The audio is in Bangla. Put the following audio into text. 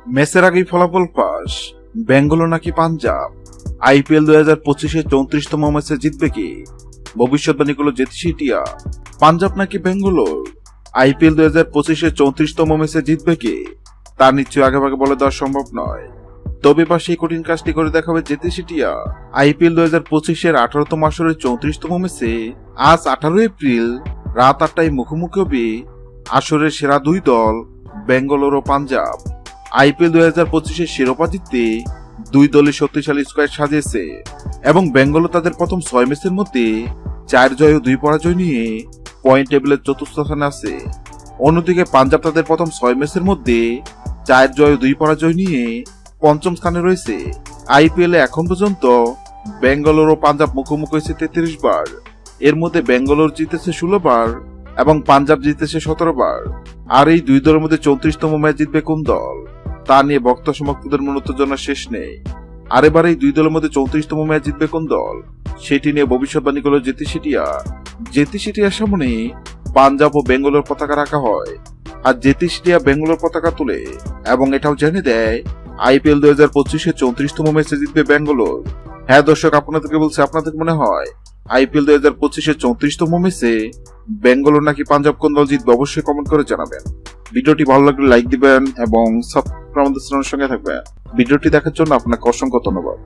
ম্যাচের আগেই ফলাফল ফাঁস, বেঙ্গালুরু নাকি পাঞ্জাব। আইপিএল 2025-এর 34তম ম্যাচে জিতবে কি? ভবিষ্যৎবাণী করল জেতি সিটিয়া। পাঞ্জাব নাকি বেঙ্গালুরু? আইপিএল 2025-এর 34তম ম্যাচে জিতবে কি? তা নিশ্চয়ই আগেভাগে বলে দেওয়া সম্ভব নয়। তবে বা সেই কঠিন কাজটি করে দেখাবে জেতি সিটিয়া। আইপিএল 2025-এর 18তম আসরের 34তম ম্যাচে আজ 18 এপ্রিল রাত 8টায় মুখোমুখি হবে আসরের সেরা দুই দল বেঙ্গালুরু ও পাঞ্জাব। আইপিএল 2025-এর শিরোপা জিততে দুই দলই শক্তিশালী স্কোয়াড সাজিয়েছে এবং বেঙ্গালুরু তাদের প্রথম 6 ম্যাচের মধ্যে 4 জয় ও 2 পরাজয় নিয়ে পয়েন্ট টেবিলের চতুর্থ স্থানে আছে। অন্যদিকে পাঞ্জাব তাদের প্রথম 6 ম্যাচের মধ্যে 4 জয় ও 2 পরাজয় নিয়ে পঞ্চম স্থানে রয়েছে। আইপিএল এ এখন পর্যন্ত বেঙ্গালুরু ও পাঞ্জাব মুখোমুখি হয়েছে 33 বার। এর মধ্যে বেঙ্গালুরু জিতেছে 16 বার এবং পাঞ্জাব জিতেছে 17 বার। আর এই দুই দলের মধ্যে 34তম ম্যাচ জিতবে কোন দল, তা নিয়ে বক্তা সমর্থকদের মনোত্তেজনা শেষ নেই। আর এবার এই দুই দলের মধ্যে 34তম ম্যাচ জিতবে কোন দল, সেটি নিয়ে ভবিষ্যৎবাণী করল জেতি সিটিয়া। জেতি সিটিয়ার সামনে পাঞ্জাব ও বেঙ্গালুরুর পতাকা রাখা হয়, আর জেতি সিটিয়া বেঙ্গালুরুর পতাকা তুলে এবং এটাও জেনে দেয় আইপিএল 2025-এর 34তম ম্যাচে জিতবে বেঙ্গালুরু। হ্যাঁ দর্শক, আপনাদেরকে বলছে, আপনাদের মনে হয় আইপিএল 2025-এর 34তম ম্যাচে বেঙ্গালুরু নাকি পাঞ্জাব কোন দল জিতবে? অবশ্যই কমেন্ট করে জানাবেন। ভিডিওটি ভালো লাগলে লাইক দিবেন এবং সাবস্ক্রাইব আমাদের চ্যানেলের সঙ্গে থাকবেন। ভিডিওটি দেখার জন্য আপনাকে অসংখ্য ধন্যবাদ।